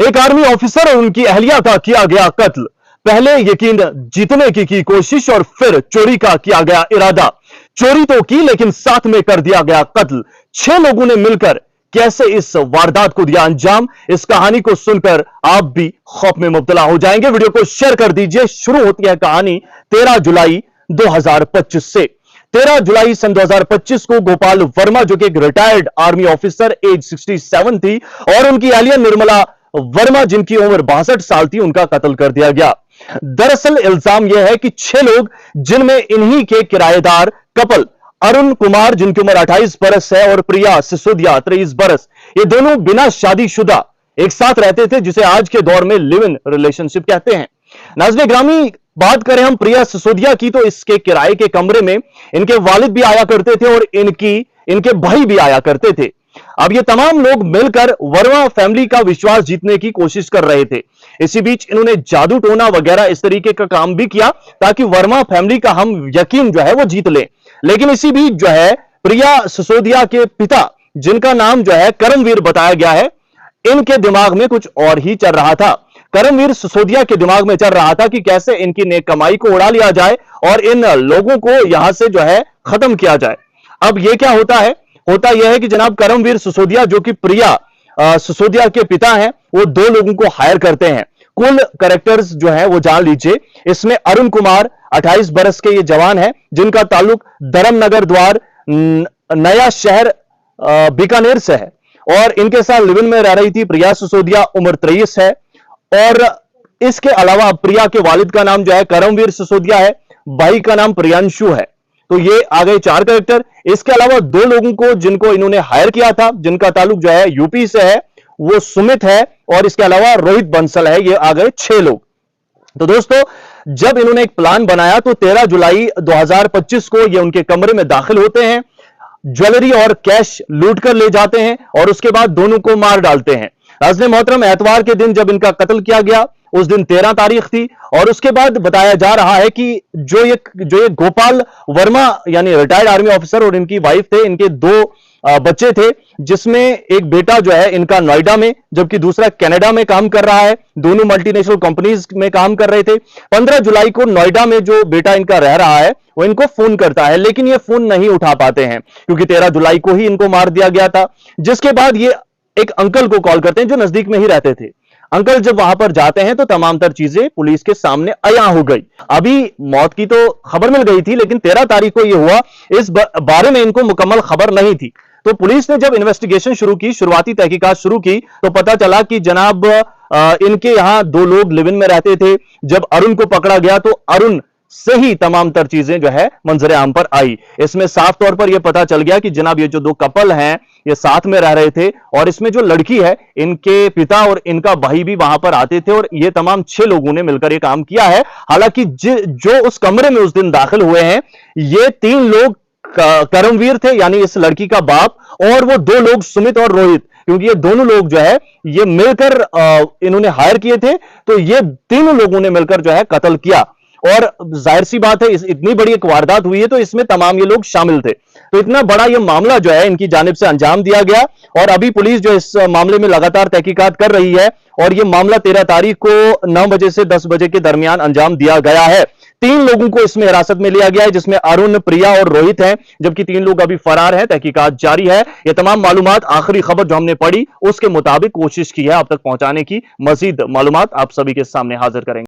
एक army officer और उनकी अहलिया का किया गया कत्ल। पहले यकीन जीतने की कोशिश और फिर चोरी का किया गया इरादा। चोरी तो की लेकिन साथ में कर दिया गया कत्ल। 6 लोगों ने मिलकर कैसे इस वारदात को दिया अंजाम, इस कहानी को सुनकर आप भी खौफ में मुब्तला हो जाएंगे। वीडियो को शेयर कर दीजिए। शुरू होती है कहानी 13 जुलाई 2025 से। 13 जुलाई सन 2025 को गोपाल वर्मा, जो कि एक रिटायर्ड आर्मी ऑफिसर, एज 67 थी, और उनकी अहलिया निर्मला वर्मा, जिनकी उम्र 62 साल थी, उनका कत्ल कर दिया गया। दरअसल इल्जाम यह है कि 6 लोग, जिनमें इन्हीं के किराएदार कपल अरुण कुमार, जिनकी उम्र 28 बरस है, और प्रिया सिसोदिया 23 बरस, ये दोनों बिना शादीशुदा एक साथ रहते थे, जिसे आज के दौर में लिव इन रिलेशनशिप कहते हैं। नाज़रीन ग्रामी, बात करें हम प्रिया सिसोदिया की, तो इसके किराए के कमरे में इनके वालिद भी आया करते थे और इनके भाई भी आया करते थे। अब ये तमाम लोग मिलकर वर्मा फैमिली का विश्वास जीतने की कोशिश कर रहे थे। इसी बीच इन्होंने जादू टोना वगैरह इस तरीके का काम भी किया ताकि वर्मा फैमिली का हम यकीन जो है वो जीत लें। लेकिन इसी बीच जो है प्रिया सिसोदिया के पिता, जिनका नाम जो है करमवीर बताया गया है, इनके दिमाग में कुछ और ही चल रहा था। करमवीर सिसोदिया के दिमाग में चल रहा था कि कैसे इनकी नेक कमाई को उड़ा लिया जाए और इन लोगों को यहां से जो है खत्म किया जाए। अब यह क्या होता है, होता यह है कि जनाब करमवीर सिसोदिया, जो कि प्रिया सिसोदिया के पिता हैं, वो 2 लोगों को हायर करते हैं। कुल कैरेक्टर्स जो है वो जान लीजिए। इसमें अरुण कुमार 28 बरस के ये जवान है, जिनका ताल्लुक धर्मनगर द्वार नया शहर बीकानेर से है, और इनके साथ लिव इन में रह रही थी प्रिया सिसोदिया, उम्र 23 है। और इसके अलावा प्रिया के वालिद का नाम जो है करमवीर सिसोदिया है, भाई का नाम प्रियांशु है। तो ये आ गए 4 कैरेक्टर। इसके अलावा 2 लोगों को जिनको इन्होंने हायर किया था, जिनका ताल्लुक जो है यूपी से है, वो सुमित है, और इसके अलावा रोहित बंसल है। ये आ गए 6 लोग। तो दोस्तों, जब इन्होंने एक प्लान बनाया तो 13 जुलाई 2025 को ये उनके कमरे में दाखिल होते हैं, ज्वेलरी और कैश लूट कर ले जाते हैं, और उसके बाद दोनों को मार डालते हैं। नाज़रीन मोहतरम, एतवार के दिन जब इनका कत्ल किया गया, उस दिन 13 तारीख थी, और उसके बाद बताया जा रहा है कि जो ये गोपाल वर्मा यानी रिटायर्ड आर्मी ऑफिसर और इनकी वाइफ थे, इनके 2 बच्चे थे, जिसमें एक बेटा जो है इनका नोएडा में, जबकि दूसरा कनाडा में काम कर रहा है। दोनों मल्टीनेशनल कंपनीज में काम कर रहे थे। 15 जुलाई को नोएडा में जो बेटा इनका रह रहा है, वो इनको फोन करता है, लेकिन ये फोन नहीं उठा पाते हैं क्योंकि 13 जुलाई को ही इनको मार दिया गया था। जिसके बाद ये एक अंकल को कॉल करते हैं, जो नजदीक में ही रहते थे। अंकल जब वहां पर जाते हैं तो तमाम तर चीजें पुलिस के सामने अया हो गई। अभी मौत की तो खबर मिल गई थी, लेकिन 13 तारीख को यह हुआ, इस बारे में इनको मुकम्मल खबर नहीं थी। तो पुलिस ने जब इन्वेस्टिगेशन शुरू की, शुरुआती तहकीकात शुरू की, तो पता चला कि जनाब इनके यहां 2 लोग लिव इन में रहते थे। जब अरुण को पकड़ा गया तो अरुण से ही तमाम तर चीजें जो है मंजरे आम पर आई। इसमें साफ तौर पर यह पता चल गया कि जनाब ये जो 2 कपल हैं, ये साथ में रह रहे थे, और इसमें जो लड़की है, इनके पिता और इनका भाई भी वहां पर आते थे, और ये तमाम 6 लोगों ने मिलकर ये काम किया है। हालांकि जो उस कमरे में उस दिन दाखिल हुए हैं, ये 3 लोग करमवीर थे, यानी इस लड़की का बाप, और वो 2 लोग सुमित और रोहित, क्योंकि ये दोनों लोग जो है ये मिलकर इन्होंने हायर किए थे। तो ये तीनों लोगों ने मिलकर जो है कत्ल किया, और जाहिर सी बात है इतनी बड़ी एक वारदात हुई है तो इसमें तमाम ये लोग शामिल थे। तो इतना बड़ा ये मामला जो है इनकी जानिब से अंजाम दिया गया, और अभी पुलिस जो इस मामले में लगातार तहकीकात कर रही है, और ये मामला 13 तारीख को 9 बजे से 10 बजे के दरमियान अंजाम दिया गया है। 3 लोगों को इसमें हिरासत में लिया गया है, जिसमें अरुण, प्रिया और रोहित हैं, जबकि 3 लोग अभी फरार हैं। तहकीकात जारी है। ये तमाम मालूमात, आखिरी खबर जो हमने पढ़ी उसके मुताबिक कोशिश की है आप तक पहुंचाने की। मजीद मालूमात आप सभी के सामने हाजिर करेंगे।